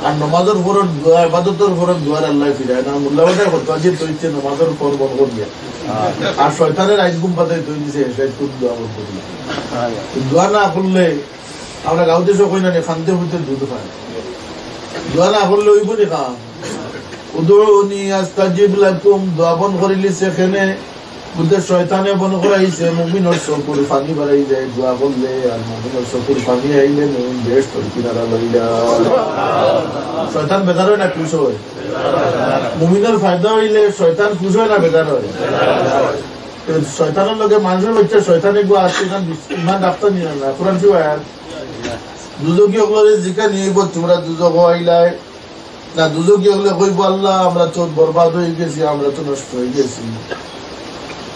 আর নমাজের ফরজ দোয়া ইবাদতের ফরজ দোয়ার আল্লাহ ফিরায় না মুল্লাওয়াটা কত আজি তৈছে নমাজের পর বড় করিয়া আর শয়তানের আইন গুম পাতাই তৈ দিছে এটা খুব দোয়া করতে দোয়া না করলে আমরা গাঁওতে সব কই না খানতে হইতে দুধ খায় দোয়া না করলে ওই বলি খাম উদুনি আস্তাজিব লাকুম দোয়া বন করিলি সেখানে বুদ্ধের শয়তানে বন করাইছে মুমিনের চকুর পানি বাড়াই যায় দোয়া করলে আর মুমিনের চকুর পানি আইলে মুমিন বেশ তোর কিনারা লইলা শয়তান বেজার হয় না খুশ হয় মুমিনের ফায়দা হইলে শয়তান খুশ হয় না বেজার হয় শয়তানের লগে মানুষের হচ্ছে শয়তানে গো আসছে ইমান ডাক্তার নিয়ে না কোরআন কি আর দুজকি হলে জিকা নিয়ে তোমরা দুজক হইলাই না দুজকি হলে কইব আল্লাহ আমরা তো বরবাদ হয়ে গেছি আমরা তো নষ্ট হয়ে গেছি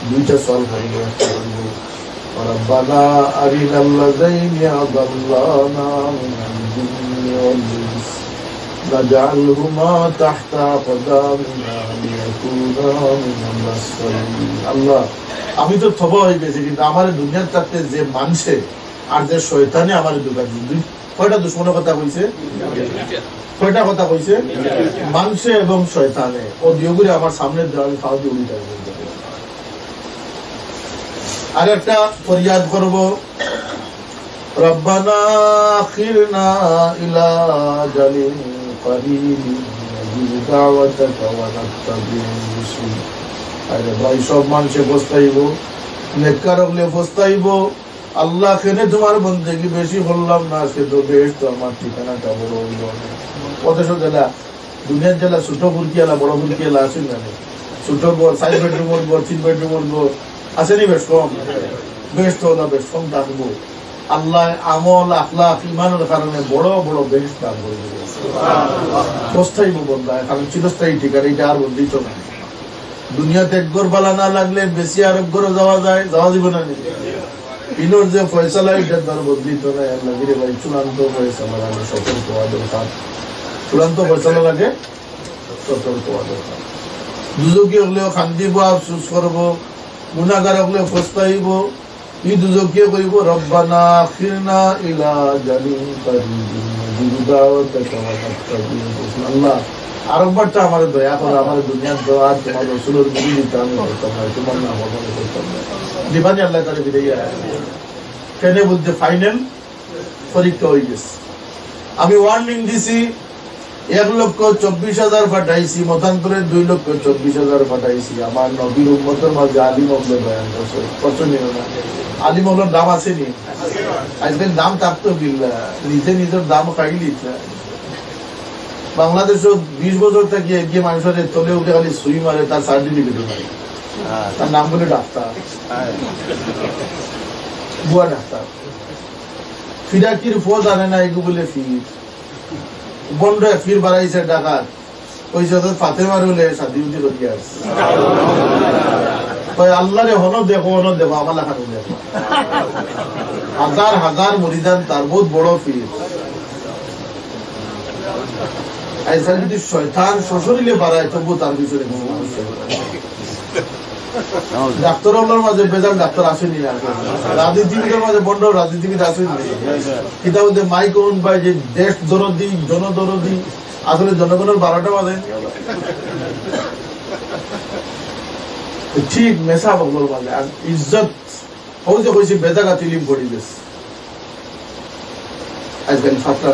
দুইটা সল হইবে রব্বানা আরিনাল্লাযীনা আযাল্লানা মিনাল জিন্নি ওয়াল ইনস নাজআলহুমা তাহতা আকদামিনা লিয়াকুনা মিনাল আসফালিন আল্লাহ আমি তো তওবা হয়ে গেছি কিন্তু আমার দুনিয়ার থাকতে যে মানছে আর যে শয়তানে আমার দুটা দুই কয়টা দুশমনের কথা কইছে কয়টা কথা কইছে মানছে এবং শয়তানে ও দিওগুলি আমার সামনে দেওয়াল খাওয়া দিয়ে উল্টা আর একটা ফরিয়াদ করব রব্বানা আখিরনা ইলা জালিন করিম নাজিব দাওয়াতাকা ওয়া নাত্তাবি'র রুসুল আরে ভাই সব মানুষে পস্তাইব নেককার হলে পস্তাইব আল্লাহ কেনে তোমার বন্দেগি বেশি বললাম না আজকে তো বেশ তো আমার ঠিকানাটা বড় হইল কত জেলা দুনিয়ার জেলা ছোট ফুরকিয়ালা বড় ফুরকিয়ালা আছে না ছোট ঘর 4 বেডরুমের ঘর 3 বেডরুমের ঘর আসেনি বেশ কম বেশ তো না বেশ কম থাকবো আল্লাহ আমল আখলাক ইমানের কারণে বড় বড় বেশ দান করে দেবে পস্তাইব বন্ধা কারণ চিরস্থায়ী ঠিকানা এটা আর বন্দিত না দুনিয়াতে এক ঘর বালা না লাগলে বেশি আর এক ঘরে যাওয়া যায় যাওয়া দিব না ইনোর যে ফয়সালা এটার দ্বারা বদলিত নয় আল্লাহ গিরে ভাই চূড়ান্ত ফয়সালা লাগে সতর্ক হওয়া দরকার চূড়ান্ত ফয়সালা লাগে সতর্ক হওয়া দরকার দুজকি হলেও খান্দিব আফসোস করবো গুনাহগার হলেও পস্তাইব ই দুজকিয়ে কইব রব্বানা আখিরনা ইলা জালিন করিম নাজিব দাওয়াতাকা ওয়া নাত্তাবি'র রুসুল আল্লাহ আরেকবারটা আমার দয়া করে আমার দুনিয়ার দোয়া তোমার রাসূলের বিরুদ্ধে আমি করতাম না তোমার নাম বর্ণনা করতাম না দিবানি আল্লাহ তাআলা বিদায় কেনে বুঝতে ফাইনাল পরীক্ষা হয়ে গেছে আমি ওয়ার্নিং দিছি 1,24,000 পাঠাইছি মতান্তরে 2,24,000 পাঠাইছি আমার নবীর উম্মতের মাঝে আলিম হলে বয়ান করছে পছন্দ না আলিম হলোর দাম আছে নি আজকে দাম থাকতো বিল্লাহ নিজে নিজের দাম খাইলি বাংলাদেশও 20 বছর থেকে গিয়ে মানুষের তলে উঠে খালি সুই মারে তার সার্টিফিকেট নাই তার নাম বলে ডাক্তার বুয়া ডাক্তার ফিরাকির ফোজ আনে না এগুলো বলে ফির বন্ড ফির বাড়াইছে ডাকাত কইছে তো ফাতেমার হলে শাদি উঠে করি আসছে আল্লাহরে হনো দেখো আমার লেখা দেখো হাজার হাজার মরিদান তার বহুত বড় ফির ऐसा যদি শয়তান শ্বশুরিলে বাড়ায় তবু তার ভিতরে ডাক্তারের মাঝে বেজান ডাক্তার আসেনি রাজনীতিবিদের মাঝে বন্ড রাজনীতিবিদ আসেনি কিতাব মাইক ওন পাই যে দেশ দরদি জনদরদি আসলে জনগণের 12টা বাজে ঠিক মেসা বগল মাঝে আর ইজ্জত হইছে বেজাগা তিলিম পড়ি গেছে আজকাল ফাতরা